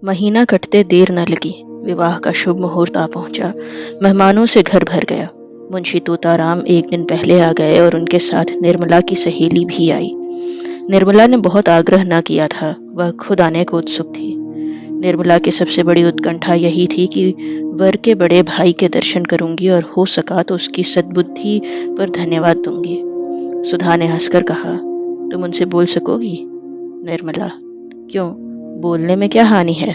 महीना कटते देर न लगी। विवाह का शुभ मुहूर्त आ पहुंचा। मेहमानों से घर भर गया। मुंशी तोताराम एक दिन पहले आ गए और उनके साथ निर्मला की सहेली भी आई। निर्मला ने बहुत आग्रह न किया था, वह खुद आने को उत्सुक थी। निर्मला की सबसे बड़ी उत्कंठा यही थी कि वर के बड़े भाई के दर्शन करूंगी और हो सका तो उसकी सद्बुद्धि पर धन्यवाद दूंगी। सुधा ने हंसकर कहा, तुम उनसे बोल सकोगी? निर्मला, क्यों, बोलने में क्या हानि है?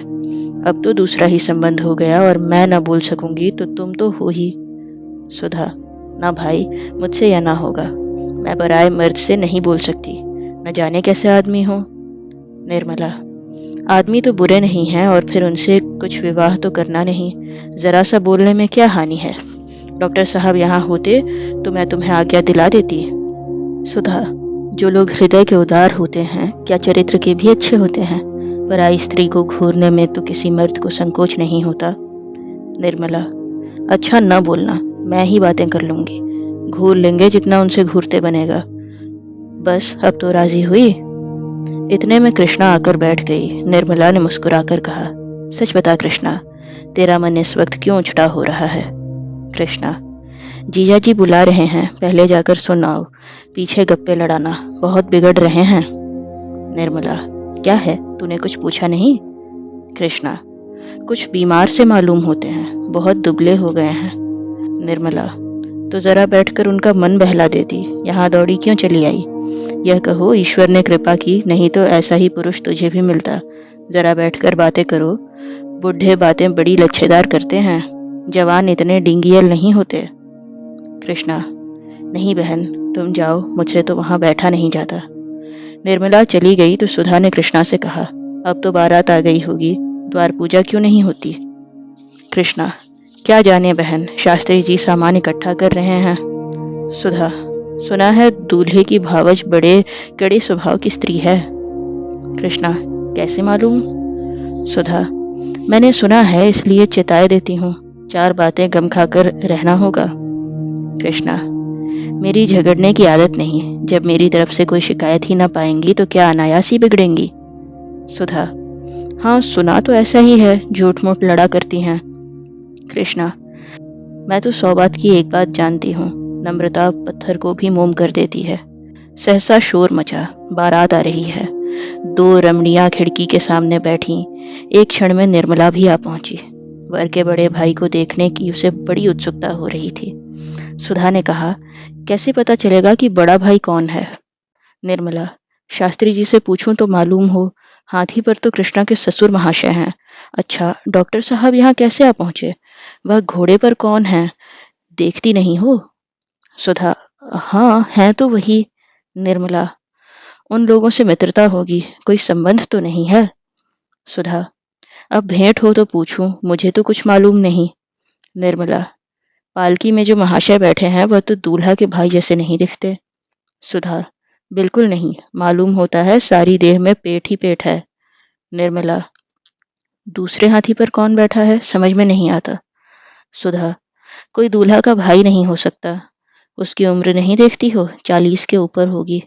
अब तो दूसरा ही संबंध हो गया और मैं न बोल सकूंगी तो तुम तो हो ही। सुधा, ना भाई, मुझसे यह ना होगा। मैं पराये मर्द से नहीं बोल सकती, न जाने कैसे आदमी हो। निर्मला, आदमी तो बुरे नहीं हैं और फिर उनसे कुछ विवाह तो करना नहीं। जरा सा बोलने में क्या हानि है? डॉक्टर साहब यहाँ होते तो मैं तुम्हें आज्ञा दिला देती। सुधा, जो लोग हृदय के उदार होते हैं क्या चरित्र के भी अच्छे होते हैं? पराई स्त्री को घूरने में तो किसी मर्द को संकोच नहीं होता। निर्मला, अच्छा न बोलना, मैं ही बातें कर लूंगी। घूर लेंगे जितना उनसे घूरते बनेगा। बस अब तो राजी हुई? इतने में कृष्णा आकर बैठ गई। निर्मला ने मुस्कुराकर कहा, सच बता कृष्णा, तेरा मन इस वक्त क्यों उछटा हो रहा है? कृष्णा, जीजा जी बुला रहे हैं, पहले जाकर सुन आओ, पीछे गप्पे लड़ाना, बहुत बिगड़ रहे हैं। निर्मला, क्या है, तूने कुछ पूछा नहीं? कृष्णा, कुछ बीमार से मालूम होते हैं, बहुत दुबले हो गए हैं। निर्मला, तो जरा बैठकर उनका मन बहला देती, यहाँ दौड़ी क्यों चली आई? यह कहो ईश्वर ने कृपा की, नहीं तो ऐसा ही पुरुष तुझे भी मिलता। जरा बैठकर बातें करो। बूढ़े बातें बड़ी लच्छेदार करते हैं, जवान इतने डिंगियल नहीं होते। कृष्णा, नहीं बहन, तुम जाओ, मुझसे तो वहां बैठा नहीं जाता। निर्मला चली गई तो सुधा ने कृष्णा से कहा, अब तो बारात आ गई होगी, द्वार पूजा क्यों नहीं होती? कृष्णा, क्या जाने बहन, शास्त्री जी सामान इकट्ठा कर रहे हैं। सुधा, सुना है दूल्हे की भावज बड़े कड़े स्वभाव की स्त्री है। कृष्णा, कैसे मालूम? सुधा, मैंने सुना है, इसलिए चिताए देती हूँ, चार बातें गम खाकर रहना होगा। कृष्णा, मेरी झगड़ने की आदत नहीं, जब मेरी तरफ से कोई शिकायत ही ना पाएंगी तो क्या अनायास ही बिगड़ेंगी? सुधा, हाँ सुना तो ऐसा ही है, झूठ मूठ लड़ा करती हैं। कृष्णा, मैं तो 100 बात की एक बात जानती हूँ, नम्रता पत्थर को भी मोम कर देती है। सहसा शोर मचा, बारात आ रही है। दो रमणियां खिड़की के सामने बैठी। एक क्षण में निर्मला भी आ पहुंची। वर के बड़े भाई को देखने की उसे बड़ी उत्सुकता हो रही थी। सुधा ने कहा, कैसे पता चलेगा कि बड़ा भाई कौन है? निर्मला, शास्त्री जी से पूछूं तो मालूम हो, हाथी पर तो कृष्णा के ससुर महाशय हैं। अच्छा, डॉक्टर साहब यहाँ कैसे आ पहुंचे? वह घोड़े पर कौन है, देखती नहीं हो? सुधा, हाँ है तो वही। निर्मला, उन लोगों से मित्रता होगी, कोई संबंध तो नहीं है? सुधा, अब भेंट हो तो पूछूं, मुझे तो कुछ मालूम नहीं। निर्मला, पालकी में जो महाशय बैठे हैं वह तो दूल्हा के भाई जैसे नहीं दिखते। सुधा, बिल्कुल नहीं, मालूम होता है सारी देह में पेट ही पेट है। निर्मला, दूसरे हाथी पर कौन बैठा है, समझ में नहीं आता। सुधा, कोई दूल्हा का भाई नहीं हो सकता, उसकी उम्र नहीं देखती हो, 40 के ऊपर होगी।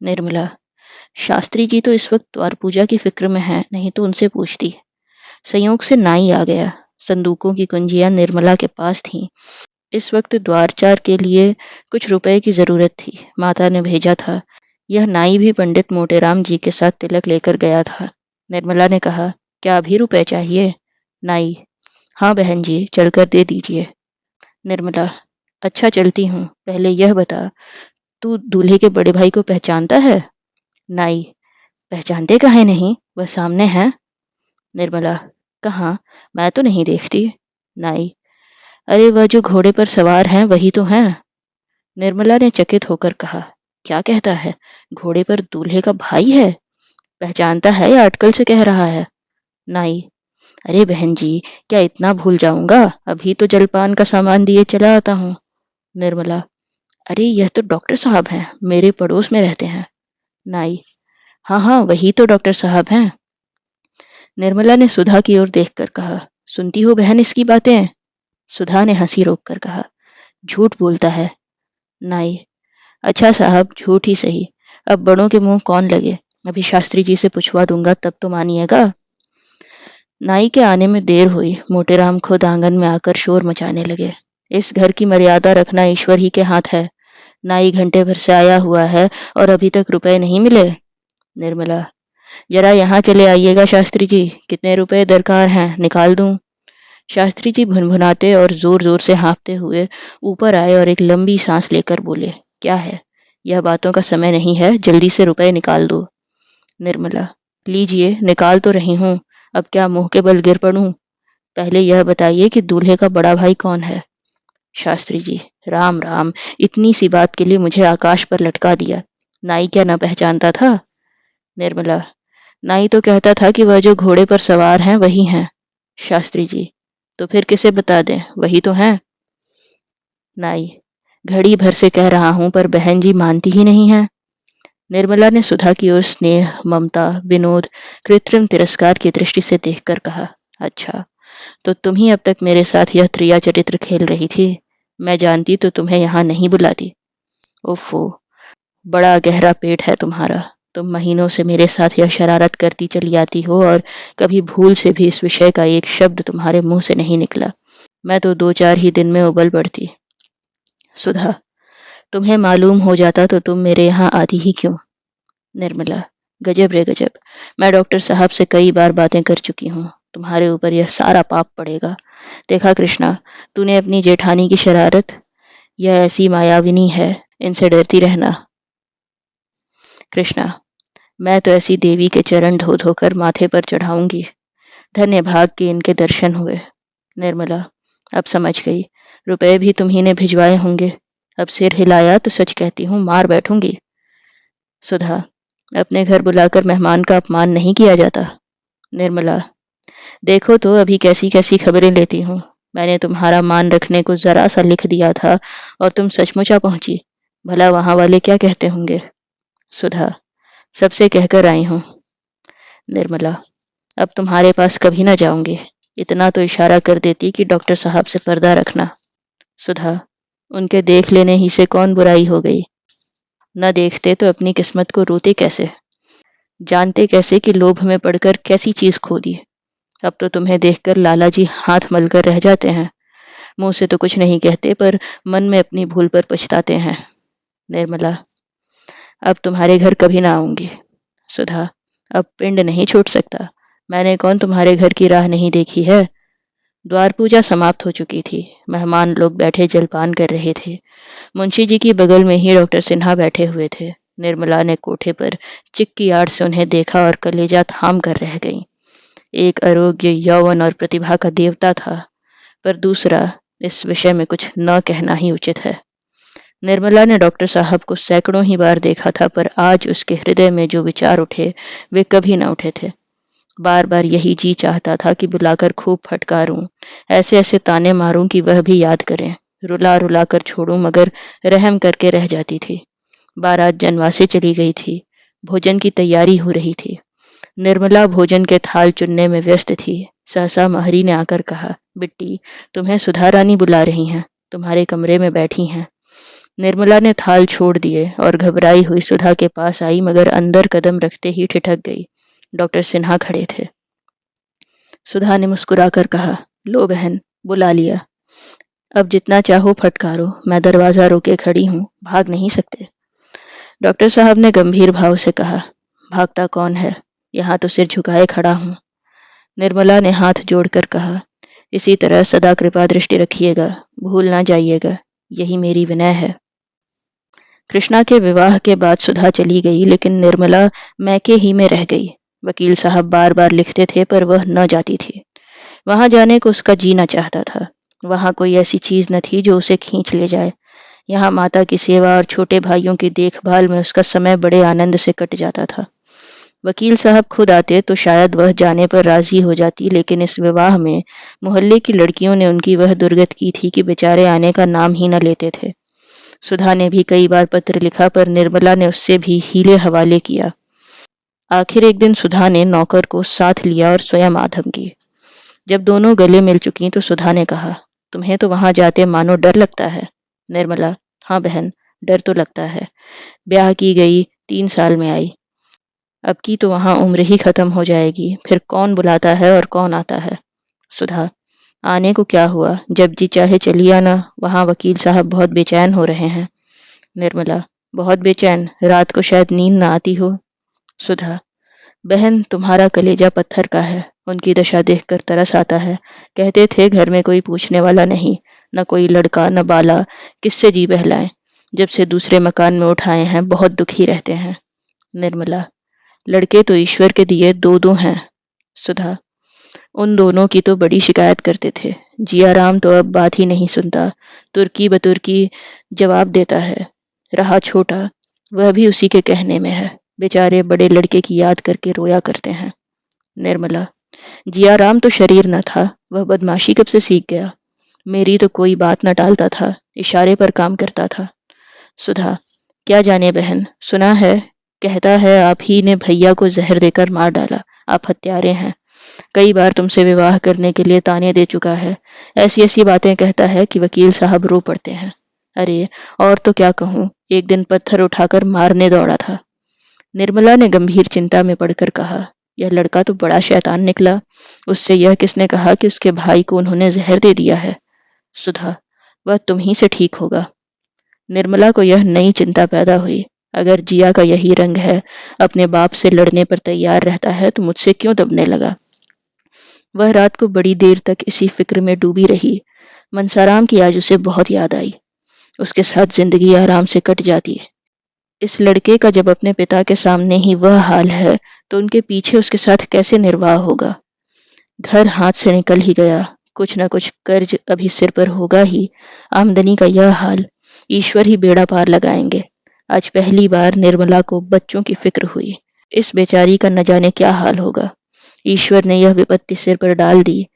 निर्मला, शास्त्री जी तो इस वक्त द्वार पूजा की फिक्र में है, नहीं तो उनसे पूछती। संयोग से नाई आ गया। संदूकों की कुंजियां निर्मला के पास थीं। इस वक्त द्वारचार के लिए कुछ रुपए की जरूरत थी, माता ने भेजा था। यह नाई भी पंडित मोटेराम जी के साथ तिलक लेकर गया था। निर्मला ने कहा, क्या अभी रुपए चाहिए? नाई, हाँ बहन जी, चलकर दे दीजिए। निर्मला, अच्छा चलती हूँ, पहले यह बता, तू दूल्हे के बड़े भाई को पहचानता है? नाई, पहचानते काहे नहीं, वह सामने है। निर्मला, कहाँ, मैं तो नहीं देखती। नाई, अरे वह जो घोड़े पर सवार हैं वही तो हैं। निर्मला ने चकित होकर कहा, क्या कहता है, घोड़े पर दूल्हे का भाई है? पहचानता है या अटकल से कह रहा है? नाई, अरे बहन जी, क्या इतना भूल जाऊंगा, अभी तो जलपान का सामान दिए चला आता हूँ। निर्मला, अरे यह तो डॉक्टर साहब हैं, मेरे पड़ोस में रहते हैं। नाई, हाँ हाँ वही तो डॉक्टर साहब हैं। निर्मला ने सुधा की ओर देखकर कहा, सुनती हो बहन इसकी बातें? सुधा ने हंसी रोककर कहा, झूठ बोलता है। नाई, अच्छा साहब, झूठ ही सही, अब बड़ों के मुंह कौन लगे, अभी शास्त्री जी से पूछवा दूंगा तब तो मानिएगा। नाई के आने में देर हुई। मोटेराम खुद आंगन में आकर शोर मचाने लगे। इस घर की मर्यादा रखना ईश्वर ही के हाथ है। नाई घंटे भर से आया हुआ है और अभी तक रुपए नहीं मिले। निर्मला, जरा यहाँ चले आइएगा शास्त्री जी, कितने रुपए दरकार हैं, निकाल दूं? शास्त्री जी भुनभुनाते और जोर जोर से हाँफते हुए ऊपर आए और एक लंबी सांस लेकर बोले, क्या है? यह बातों का समय नहीं है, जल्दी से रुपए निकाल दो। निर्मला, लीजिए, निकाल तो रही हूँ। अब क्या मुंह के बल गिर पड़ूं? पहले यह बताइए कि दूल्हे का बड़ा भाई कौन है? शास्त्री जी, राम राम, इतनी सी बात के लिए मुझे आकाश पर लटका दिया। नाई क्या न पहचानता था? निर्मला, नाई तो कहता था कि वह जो घोड़े पर सवार हैं वही हैं। शास्त्री जी, तो फिर किसे बता दें, वही तो हैं। नाई, घड़ी भर से कह रहा हूं पर बहन जी मानती ही नहीं है। निर्मला ने सुधा की ओर स्नेह, ममता, विनोद, कृत्रिम तिरस्कार की दृष्टि से देखकर कहा, अच्छा, तो तुम ही अब तक मेरे साथ यह त्रिया चरित्र खेल रही थी। मैं जानती तो तुम्हें यहाँ नहीं बुलाती। ओफो, बड़ा गहरा पेट है तुम्हारा। तुम महीनों से मेरे साथ यह शरारत करती चली आती हो और कभी भूल से भी इस विषय का एक शब्द तुम्हारे मुंह से नहीं निकला। मैं तो 2-4 ही दिन में उबल पड़ती। सुधा, तुम्हें मालूम हो जाता तो तुम मेरे यहाँ आती ही क्यों? निर्मला, गजब रे गजब, मैं डॉक्टर साहब से कई बार बातें कर चुकी हूँ। तुम्हारे ऊपर यह सारा पाप पड़ेगा। देखा कृष्णा, तूने अपनी जेठानी की शरारत, यह ऐसी मायाविनी है, इनसे डरती रहना। कृष्णा, मैं तो ऐसी देवी के चरण धो धोकर माथे पर चढ़ाऊंगी। धन्य भाग के इनके दर्शन हुए। निर्मला, अब समझ गई, रुपए भी तुम्ही ने भिजवाए होंगे। अब सिर हिलाया तो सच कहती हूँ, मार बैठूंगी। सुधा, अपने घर बुलाकर मेहमान का अपमान नहीं किया जाता। निर्मला, देखो तो अभी कैसी कैसी खबरें लेती हूँ। मैंने तुम्हारा मान रखने को जरा सा लिख दिया था और तुम सचमुच आ पहुंची। भला वहां वाले क्या कहते होंगे? सुधा, सबसे कहकर आई हूँ। निर्मला, अब तुम्हारे पास कभी ना जाऊंगी। इतना तो इशारा कर देती कि डॉक्टर साहब से पर्दा रखना। सुधा, उनके देख लेने ही से कौन बुराई हो गई? न देखते तो अपनी किस्मत को रोते कैसे? जानते कैसे कि लोभ में पड़कर कैसी चीज खो दी? अब तो तुम्हें देखकर लाला जी हाथ मलकर रह जाते हैं। मुंह से तो कुछ नहीं कहते पर मन में अपनी भूल पर पछताते हैं। निर्मला, अब तुम्हारे घर कभी ना आऊंगी। सुधा, अब पिंड नहीं छूट सकता। मैंने कौन तुम्हारे घर की राह नहीं देखी है। द्वार पूजा समाप्त हो चुकी थी। मेहमान लोग बैठे जलपान कर रहे थे। मुंशी जी की बगल में ही डॉक्टर सिन्हा बैठे हुए थे। निर्मला ने कोठे पर चिक की आड़ से उन्हें देखा और कलेजा थाम कर रह गई। एक आरोग्य, यौवन और प्रतिभा का देवता था, पर दूसरा, इस विषय में कुछ न कहना ही उचित है। निर्मला ने डॉक्टर साहब को सैकड़ों ही बार देखा था पर आज उसके हृदय में जो विचार उठे वे कभी न उठे थे। बार बार यही जी चाहता था कि बुलाकर खूब फटकारूं, ऐसे ऐसे ताने मारूं कि वह भी याद करें। रुला रुला कर छोड़ूं मगर रहम करके रह जाती थी। बारात जनवासे चली गई थी। भोजन की तैयारी हो रही थी। निर्मला भोजन के थाल चुनने में व्यस्त थी। सहसा महरी ने आकर कहा, बिट्टी, तुम्हें सुधा रानी बुला रही हैं, तुम्हारे कमरे में बैठी हैं। निर्मला ने थाल छोड़ दिए और घबराई हुई सुधा के पास आई मगर अंदर कदम रखते ही ठिठक गई। डॉक्टर सिन्हा खड़े थे। सुधा ने मुस्कुराकर कहा, लो बहन, बुला लिया। अब जितना चाहो फटकारो, मैं दरवाजा रोके खड़ी हूँ, भाग नहीं सकते। डॉक्टर साहब ने गंभीर भाव से कहा, भागता कौन है, यहाँ तो सिर झुकाए खड़ा हूँ। निर्मला ने हाथ जोड़कर कहा, इसी तरह सदा कृपा दृष्टि रखिएगा, भूल ना जाइएगा, यही मेरी विनय है। कृष्णा के विवाह के बाद सुधा चली गई लेकिन निर्मला मैके ही में रह गई। वकील साहब बार बार लिखते थे पर वह न जाती थी। वहां जाने को उसका जीना चाहता था। वहां कोई ऐसी चीज न थी जो उसे खींच ले जाए। यहाँ माता की सेवा और छोटे भाइयों की देखभाल में उसका समय बड़े आनंद से कट जाता था। वकील साहब खुद आते तो शायद वह जाने पर राजी हो जाती लेकिन इस विवाह में मोहल्ले की लड़कियों ने उनकी वह दुर्गत की थी कि बेचारे आने का नाम ही न लेते थे। सुधा ने भी कई बार पत्र लिखा पर निर्मला ने उससे भी हीले हवाले किया। आखिर एक दिन सुधा ने नौकर को साथ लिया और स्वयं आ धमकी। जब दोनों गले मिल चुकी तो सुधा ने कहा, तुम्हें तो वहां जाते मानो डर लगता है। निर्मला, हाँ बहन, डर तो लगता है। ब्याह की गई 3 साल में आई। अब की तो वहाँ उम्र ही खत्म हो जाएगी, फिर कौन बुलाता है और कौन आता है। सुधा, आने को क्या हुआ, जब जी चाहे चली आना, वहाँ वकील साहब बहुत बेचैन हो रहे हैं। निर्मला, बहुत बेचैन, रात को शायद नींद ना आती हो। सुधा, बहन तुम्हारा कलेजा पत्थर का है, उनकी दशा देखकर तरस आता है। कहते थे घर में कोई पूछने वाला नहीं, न कोई लड़का न बाला, किससे जी बहलाएं। जब से दूसरे मकान में उठाए हैं बहुत दुखी रहते हैं। निर्मला, लड़के तो ईश्वर के दिए दो दो हैं। सुधा, उन दोनों की तो बड़ी शिकायत करते थे। जियाराम तो अब बात ही नहीं सुनता, तुर्की बतुर्की जवाब देता है। रहा छोटा, वह भी उसी के कहने में है, बेचारे बड़े लड़के की याद करके रोया करते हैं। निर्मला, जियाराम तो शरीर न था, वह बदमाशी कब से सीख गया। मेरी तो कोई बात न टालता था, इशारे पर काम करता था। सुधा, क्या जाने बहन, सुना है, कहता है आप ही ने भैया को जहर देकर मार डाला, आप हत्यारे हैं। कई बार तुमसे विवाह करने के लिए ताने दे चुका है। ऐसी ऐसी बातें कहता है कि वकील साहब रो पड़ते हैं। अरे, और तो क्या कहूँ, एक दिन पत्थर उठाकर मारने दौड़ा था। निर्मला ने गंभीर चिंता में पड़कर कहा, यह लड़का तो बड़ा शैतान निकला। उससे यह किसने कहा कि उसके भाई को उन्होंने जहर दे दिया है। सुधा, वह तुम ही से ठीक होगा। निर्मला को यह नई चिंता पैदा हुई। अगर जिया का यही रंग है, अपने बाप से लड़ने पर तैयार रहता है, तो मुझसे क्यों दबने लगा। वह रात को बड़ी देर तक इसी फिक्र में डूबी रही। मनसाराम की आज उसे बहुत याद आई। उसके साथ जिंदगी आराम से कट जाती। इस लड़के का जब अपने पिता के सामने ही वह हाल है, तो उनके पीछे उसके साथ कैसे निर्वाह होगा। घर हाथ से निकल ही गया, कुछ न कुछ कर्ज अभी सिर पर होगा ही। आमदनी का यह हाल, ईश्वर ही बेड़ा पार लगाएंगे। आज पहली बार निर्मला को बच्चों की फिक्र हुई। इस बेचारी का न जाने क्या हाल होगा। ईश्वर ने यह विपत्ति सिर पर डाल दी।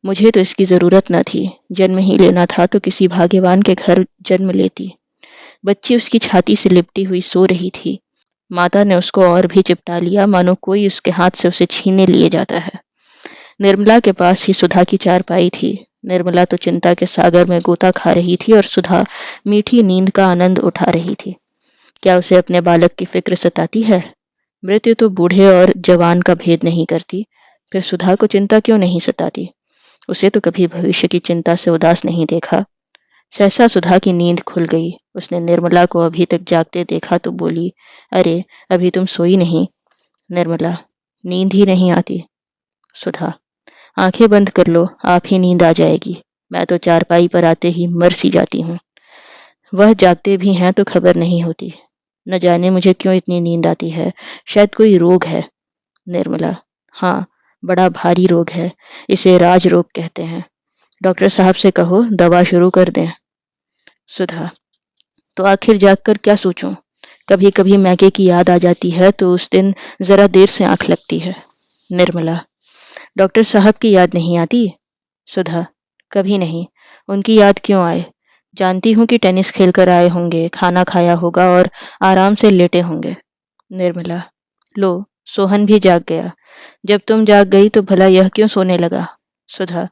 मुझे तो इसकी जरूरत न थी, जन्म ही लेना था तो किसी भाग्यवान के घर जन्म लेती। बच्ची उसकी छाती से लिपटी हुई सो रही थी। माता ने उसको और भी चिपटा लिया, मानो कोई उसके हाथ से उसे छीने लिए जाता है। निर्मला के पास ही सुधा की चारपाई थी। निर्मला तो चिंता के सागर में गोता खा रही थी और सुधा मीठी नींद का आनंद उठा रही थी। क्या उसे अपने बालक की फिक्र सताती है। मृत्यु तो बूढ़े और जवान का भेद नहीं करती, फिर सुधा को चिंता क्यों नहीं सताती। उसे तो कभी भविष्य की चिंता से उदास नहीं देखा। सहसा सुधा की नींद खुल गई। उसने निर्मला को अभी तक जागते देखा तो बोली, अरे, अभी तुम सोई नहीं। निर्मला, नींद ही नहीं आती। सुधा, आंखें बंद कर लो, आप ही नींद आ जाएगी। मैं तो चारपाई पर आते ही मर सी जाती हूँ। वह जागते भी हैं तो खबर नहीं होती। न जाने मुझे क्यों इतनी नींद आती है, शायद कोई रोग है। निर्मला, हाँ, बड़ा भारी रोग है, इसे राज रोग कहते हैं। डॉक्टर साहब से कहो दवा शुरू कर दें। सुधा, तो आखिर जागकर क्या सोचूं। कभी कभी मैके की याद आ जाती है तो उस दिन जरा देर से आंख लगती है। निर्मला, डॉक्टर साहब की याद नहीं आती। सुधा, कभी नहीं। उनकी याद क्यों आए। जानती हूँ कि टेनिस खेल कर आए होंगे, खाना खाया होगा और आराम से लेटे होंगे। निर्मला, लो, सोहन भी जाग गया। जब तुम जाग गई तो भला यह क्यों सोने लगा। सुधा,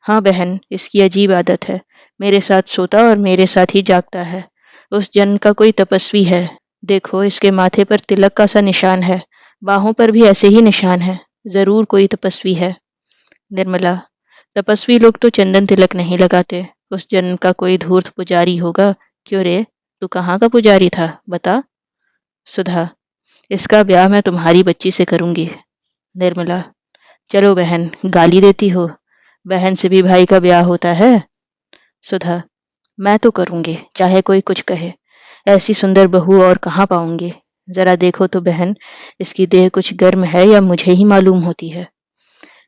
हाँ बहन, इसकी अजीब आदत है, मेरे साथ सोता और मेरे साथ ही जागता है। उस जन्म का कोई तपस्वी है। देखो, इसके माथे पर तिलक का सा निशान है, बाहों पर भी ऐसे ही निशान है। जरूर कोई तपस्वी है। निर्मला, तपस्वी लोग तो चंदन तिलक नहीं लगाते। उस जन्म का कोई धूर्त पुजारी होगा। क्यों रे, तू कहाँ का पुजारी था, बता। सुधा, इसका ब्याह मैं तुम्हारी बच्ची से करूंगी। निर्मला, चलो बहन, गाली देती हो। बहन से भी भाई का ब्याह होता है। सुधा, मैं तो करूंगी, चाहे कोई कुछ कहे। ऐसी सुंदर बहू और कहाँ पाऊंगी। जरा देखो तो बहन, इसकी देह कुछ गर्म है या मुझे ही मालूम होती है।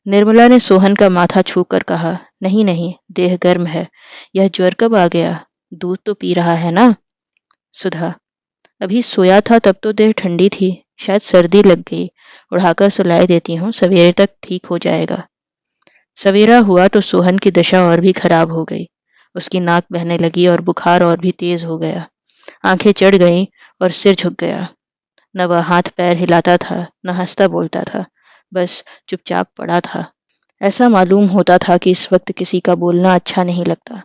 निर्मला ने सोहन का माथा छूकर कहा, नहीं नहीं, देह गर्म है। यह ज्वर कब आ गया, दूध तो पी रहा है ना। सुधा, अभी सोया था तब तो देह ठंडी थी, शायद सर्दी लग गई। उड़ाकर सुलाए देती हूँ, सवेरे तक ठीक हो जाएगा। सवेरा हुआ तो सोहन की दशा और भी खराब हो गई। उसकी नाक बहने लगी और बुखार और भी तेज हो गया। आंखें चढ़ गईं और सिर झुक गया। न वह हाथ पैर हिलाता था, न हंसता बोलता था, बस चुपचाप पड़ा था। ऐसा मालूम होता था कि इस वक्त किसी का बोलना अच्छा नहीं लगता।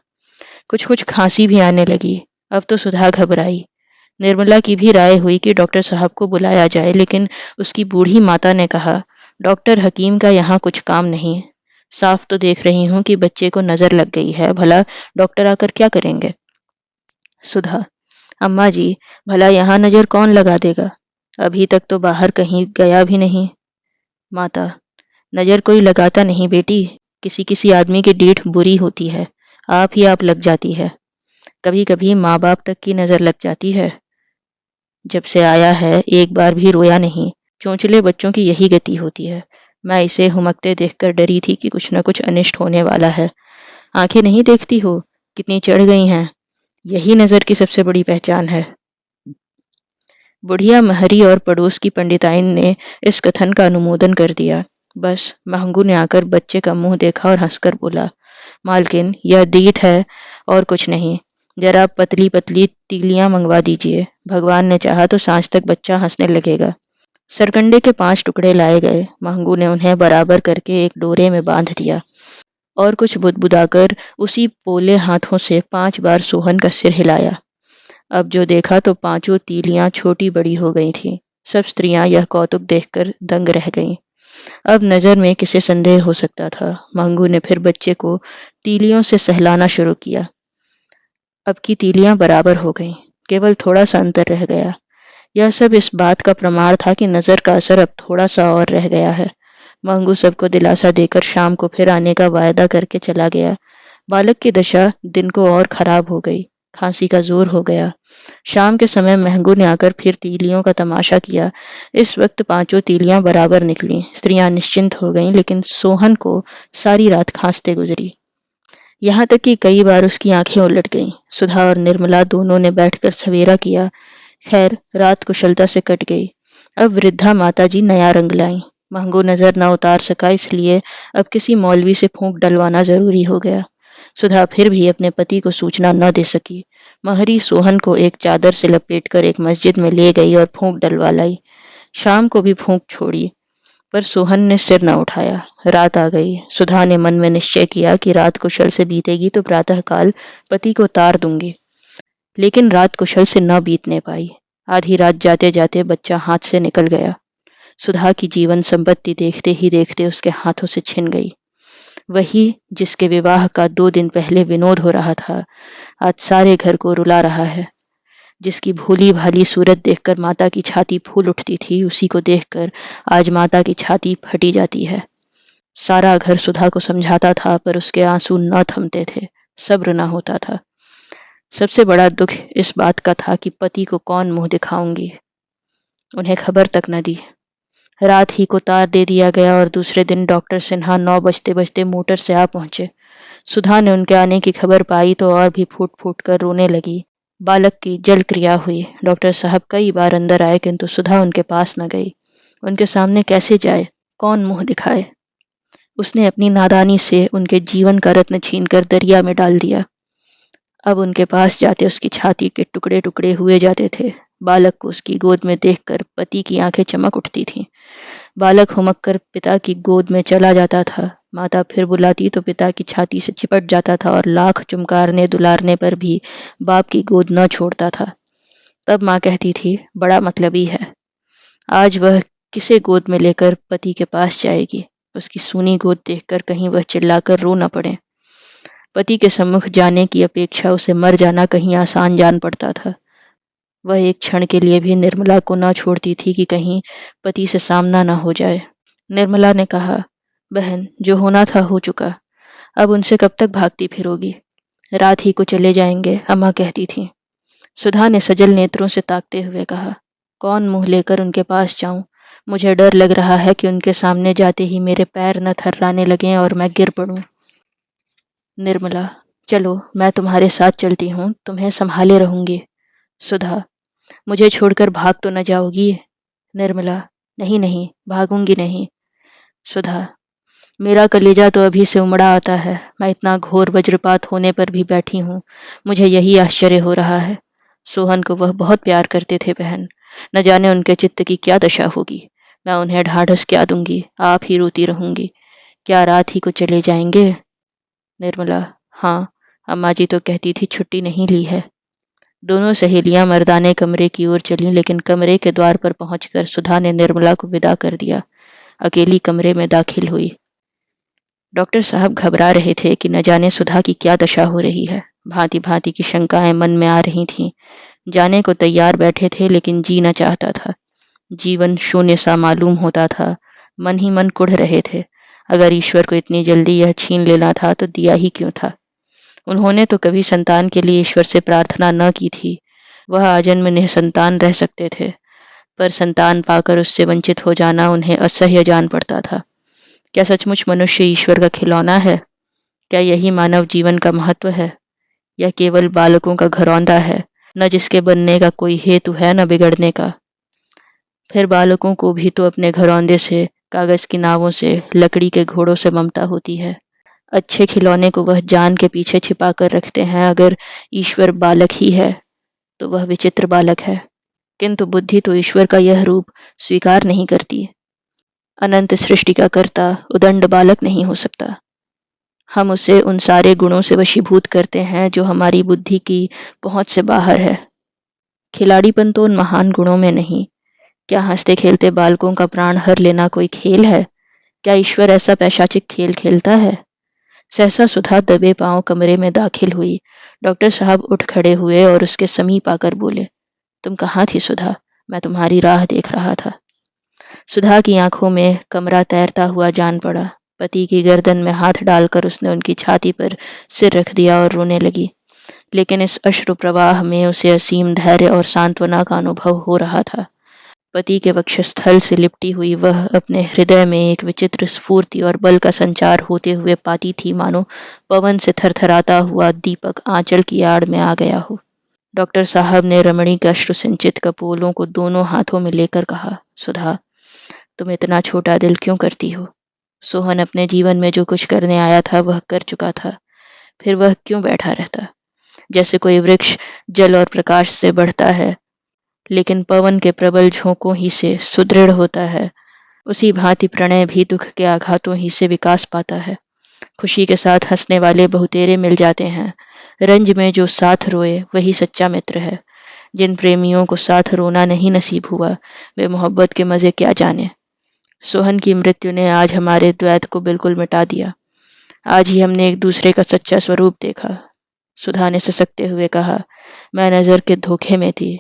कुछ कुछ खांसी भी आने लगी। अब तो सुधा घबराई। निर्मला की भी राय हुई कि डॉक्टर साहब को बुलाया जाए, लेकिन उसकी बूढ़ी माता ने कहा, डॉक्टर हकीम का यहाँ कुछ काम नहीं। साफ तो देख रही हूँ कि बच्चे को नजर लग गई है, भला डॉक्टर आकर क्या करेंगे। सुधा, अम्मा जी, भला यहाँ नजर कौन लगा देगा? अभी तक तो बाहर कहीं गया भी नहीं। माता, नजर कोई लगाता नहीं बेटी, किसी किसी आदमी की डीठ बुरी होती है, आप ही आप लग जाती है। कभी कभी माँ बाप तक की नजर लग जाती है। जब से आया है एक बार भी रोया नहीं। चोंचले बच्चों की यही गति होती है। मैं इसे हुमकते देखकर डरी थी कि कुछ न कुछ अनिष्ट होने वाला है। आंखें नहीं देखती हो कितनी चढ़ गई हैं। यही नजर की सबसे बड़ी पहचान है। बुढ़िया महरी और पड़ोस की पंडिताइन ने इस कथन का अनुमोदन कर दिया। बस महंगू ने आकर बच्चे का मुंह देखा और हंसकर बोला, मालकिन, यह दीठ है और कुछ नहीं। जरा पतली पतली तीलियां मंगवा दीजिए, भगवान ने चाहा तो सांझ तक बच्चा हंसने लगेगा। सरकंडे के 5 टुकड़े लाए गए। महंगू ने उन्हें बराबर करके एक डोरे में बांध दिया और कुछ बुदबुदाकर उसी पोले हाथों से 5 बार सोहन का सिर हिलाया। अब जो देखा तो पांचों तीलियां छोटी बड़ी हो गई थीं। सब स्त्रियां यह कौतुक देखकर दंग रह गईं। अब नजर में किसे संदेह हो सकता था। महंगू ने फिर बच्चे को तीलियों से सहलाना शुरू किया। अब की तीलियां बराबर हो गईं, केवल थोड़ा सा अंतर रह गया। यह सब इस बात का प्रमाण था कि नजर का असर अब थोड़ा सा और रह गया है। महंगू सबको दिलासा देकर शाम को फिर आने का वायदा करके चला गया। बालक की दशा दिन को और खराब हो गई। खांसी का जोर हो गया। शाम के समय महंगू ने आकर फिर तीलियों का तमाशा किया। इस वक्त पांचों तीलियां बराबर निकली। स्त्रियां निश्चिंत हो गईं, लेकिन सोहन को सारी रात खांसते गुजरी। यहाँ तक कि कई बार उसकी आंखें उलट गईं। सुधा और निर्मला दोनों ने बैठकर सवेरा किया। खैर, रात कुशलता से कट गई। अब वृद्धा माताजी नया रंग लाईं। महंगू नजर न उतार सका, इसलिए अब किसी मौलवी से फूंक डलवाना जरूरी हो गया। सुधा फिर भी अपने पति को सूचना न दे सकी। महरी सोहन को एक चादर से लपेटकर एक मस्जिद में ले गई और फूंक डलवा लाई। शाम को भी फूंक छोड़ी, पर सोहन ने सिर न उठाया। रात आ गई। सुधा ने मन में निश्चय किया कि रात कुशल से बीतेगी तो प्रातःकाल पति को तार दूंगी। लेकिन रात कुशल से न बीतने पाई। आधी रात जाते जाते बच्चा हाथ से निकल गया। सुधा की जीवन संपत्ति देखते ही देखते उसके हाथों से छिन गई। वही जिसके विवाह का 2 दिन पहले विनोद हो रहा था, आज सारे घर को रुला रहा है। जिसकी भोली भाली सूरत देखकर माता की छाती फूल उठती थी, उसी को देखकर आज माता की छाती फटी जाती है। सारा घर सुधा को समझाता था, पर उसके आंसू न थमते थे। सब्र न होता था। सबसे बड़ा दुख इस बात का था कि पति को कौन मुंह दिखाऊंगी। उन्हें खबर तक न दी। रात ही को तार दे दिया गया और दूसरे दिन डॉक्टर सिन्हा 9 बजते बजते मोटर से आ पहुंचे। सुधा ने उनके आने की खबर पाई तो और भी फूट फूट कर रोने लगी। बालक की जल क्रिया हुई। डॉक्टर साहब कई बार अंदर आए, किंतु सुधा उनके पास न गई। उनके सामने कैसे जाए, कौन मुंह दिखाए। उसने अपनी नादानी से उनके जीवन का रत्न छीनकर दरिया में डाल दिया। अब उनके पास जाते उसकी छाती के टुकड़े टुकड़े हुए जाते थे। बालक को उसकी गोद में देखकर पति की आंखें चमक उठती थीं। बालक हुमक कर पिता की गोद में चला जाता था। माता फिर बुलाती तो पिता की छाती से चिपट जाता था और लाख चुमकारने दुलारने पर भी बाप की गोद न छोड़ता था। तब माँ कहती थी, बड़ा मतलबी है। आज वह किसे गोद में लेकर पति के पास जाएगी। उसकी सूनी गोद देखकर कहीं वह चिल्लाकर रो न पड़े। पति के सम्मुख जाने की अपेक्षा उसे मर जाना कहीं आसान जान पड़ता था। वह एक क्षण के लिए भी निर्मला को न छोड़ती थी कि कहीं पति से सामना न हो जाए। निर्मला ने कहा, बहन, जो होना था हो चुका। अब उनसे कब तक भागती फिरोगी। रात ही को चले जाएंगे, अम्मा कहती थी। सुधा ने सजल नेत्रों से ताकते हुए कहा, कौन मुंह लेकर उनके पास जाऊं। मुझे डर लग रहा है कि उनके सामने जाते ही मेरे पैर न थर्राने लगें और मैं गिर पड़ूं। निर्मला, चलो, मैं तुम्हारे साथ चलती हूँ, तुम्हें संभाले रहूंगी। सुधा, मुझे छोड़कर भाग तो न जाओगी। निर्मला, नहीं नहीं, भागूंगी नहीं। सुधा, मेरा कलेजा तो अभी से उमड़ा आता है। मैं इतना घोर वज्रपात होने पर भी बैठी हूँ। मुझे यही आश्चर्य हो रहा है। सोहन को वह बहुत प्यार करते थे बहन। न जाने उनके चित्त की क्या दशा होगी। मैं उन्हें ढाढ़स क्या दूंगी, आप ही रोती रहूंगी। क्या रात ही को चले जाएंगे। निर्मला, हाँ, अम्मा जी तो कहती थी छुट्टी नहीं ली है। दोनों सहेलियां मर्दाने कमरे की ओर चलीं, लेकिन कमरे के द्वार पर पहुंचकर सुधा ने निर्मला को विदा कर दिया। अकेली कमरे में दाखिल हुई। डॉक्टर साहब घबरा रहे थे कि न जाने सुधा की क्या दशा हो रही है। भांति भांति की शंकाएं मन में आ रही थीं। जाने को तैयार बैठे थे, लेकिन जी न चाहता था। जीवन शून्य सा मालूम होता था। मन ही मन कुढ़ रहे थे। अगर ईश्वर को इतनी जल्दी यह छीन लेना था तो दिया ही क्यों था। उन्होंने तो कभी संतान के लिए ईश्वर से प्रार्थना न की थी। वह आजन्म निसंतान रह सकते थे, पर संतान पाकर उससे वंचित हो जाना उन्हें असह्य जान पड़ता था। क्या सचमुच मनुष्य ईश्वर का खिलौना है? क्या यही मानव जीवन का महत्व है, या केवल बालकों का घरौंदा है, न जिसके बनने का कोई हेतु है न बिगड़ने का। फिर बालकों को भी तो अपने घरौंदे से, कागज की नावों से, लकड़ी के घोड़ों से ममता होती है। अच्छे खिलौने को वह जान के पीछे छिपा कर रखते हैं। अगर ईश्वर बालक ही है तो वह विचित्र बालक है। किंतु बुद्धि तो ईश्वर का यह रूप स्वीकार नहीं करती। अनंत सृष्टि का कर्ता उदंड बालक नहीं हो सकता। हम उसे उन सारे गुणों से वशीभूत करते हैं जो हमारी बुद्धि की पहुंच से बाहर है। खिलाड़ीपन तो उन महान गुणों में नहीं। क्या हंसते खेलते बालकों का प्राण हर लेना कोई खेल है? क्या ईश्वर ऐसा पैशाचिक खेल खेलता है? सहसा सुधा दबे पांव कमरे में दाखिल हुई। डॉक्टर साहब उठ खड़े हुए और उसके समीप आकर बोले, तुम कहाँ थी सुधा? मैं तुम्हारी राह देख रहा था। सुधा की आंखों में कमरा तैरता हुआ जान पड़ा। पति की गर्दन में हाथ डालकर उसने उनकी छाती पर सिर रख दिया और रोने लगी। लेकिन इस अश्रु प्रवाह में उसे असीम धैर्य और सांत्वना का अनुभव हो रहा था। पति के वक्षस्थल से लिपटी हुई वह अपने हृदय में एक विचित्र स्फूर्ति और बल का संचार होते हुए पाती थी, मानो पवन से थरथराता हुआ दीपक आंचल की आड़ में आ गया हो। डॉक्टर साहब ने रमणीक अश्रु सिंचित कपोलों को दोनों हाथों में लेकर कहा, सुधा, तुम इतना छोटा दिल क्यों करती हो? सोहन अपने जीवन में जो कुछ करने आया था वह कर चुका था। फिर वह क्यों बैठा रहता? जैसे कोई वृक्ष जल और प्रकाश से बढ़ता है, लेकिन पवन के प्रबल झोंकों ही से सुदृढ़ होता है, उसी भांति प्रणय भी दुख के आघातों ही से विकास पाता है। खुशी के साथ हंसने वाले बहुतेरे मिल जाते हैं। रंज में जो साथ रोए वही सच्चा मित्र है। जिन प्रेमियों को साथ रोना नहीं नसीब हुआ, वे मोहब्बत के मजे क्या जाने। सोहन की मृत्यु ने आज हमारे द्वैत को बिल्कुल मिटा दिया। आज ही हमने एक दूसरे का सच्चा स्वरूप देखा। सुधा ने ससकते हुए कहा, मैं नजर के धोखे में थी।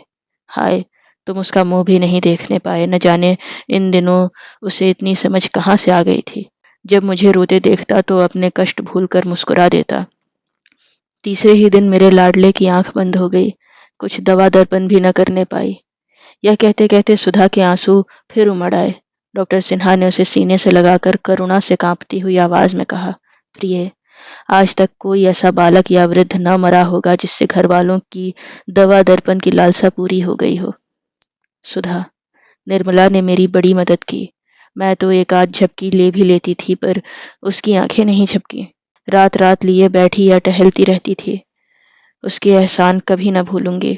हाय, तुम उसका मुंह भी नहीं देखने पाए। न जाने इन दिनों उसे इतनी समझ कहाँ से आ गई थी। जब मुझे रोते देखता तो अपने कष्ट भूलकर मुस्कुरा देता। तीसरे ही दिन मेरे लाडले की आंख बंद हो गई। कुछ दवा दर्पण भी न करने पाई। यह कहते कहते सुधा के आंसू फिर उमड़ आए। डॉक्टर सिन्हा ने उसे सीने से लगाकर करुणा से कांपती हुई आवाज में कहा, प्रिय, आज तक कोई ऐसा बालक या वृद्ध न मरा होगा जिससे घर वालों की दवा दर्पण की लालसा पूरी हो गई हो। सुधा, निर्मला ने मेरी बड़ी मदद की। मैं तो एक आध झपकी ले भी लेती थी, पर उसकी आंखें नहीं झपकी। रात रात लिए बैठी या टहलती रहती थी। उसके एहसान कभी न भूलूंगी।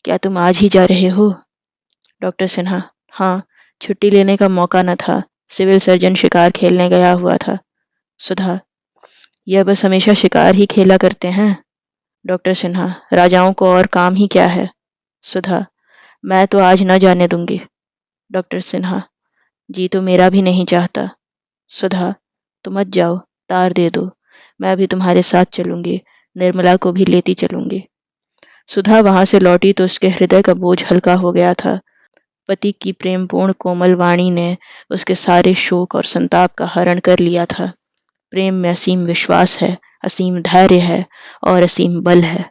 क्या तुम आज ही जा रहे हो? डॉक्टर सिन्हा, हाँ, छुट्टी लेने का मौका न था। सिविल सर्जन शिकार खेलने गया हुआ था। सुधा, यह बस हमेशा शिकार ही खेला करते हैं? डॉक्टर सिन्हा, राजाओं को और काम ही क्या है? सुधा, मैं तो आज न जाने दूंगी। डॉक्टर सिन्हा, जी तो मेरा भी नहीं चाहता। सुधा, तो मत जाओ, तार दे दो। मैं भी तुम्हारे साथ चलूंगी। निर्मला को भी लेती चलूंगी। सुधा वहां से लौटी तो उसके हृदय का बोझ हल्का हो गया था। पति की प्रेमपूर्ण कोमल वाणी ने उसके सारे शोक और संताप का हरण कर लिया था। प्रेम में असीम विश्वास है, असीम धैर्य है और असीम बल है।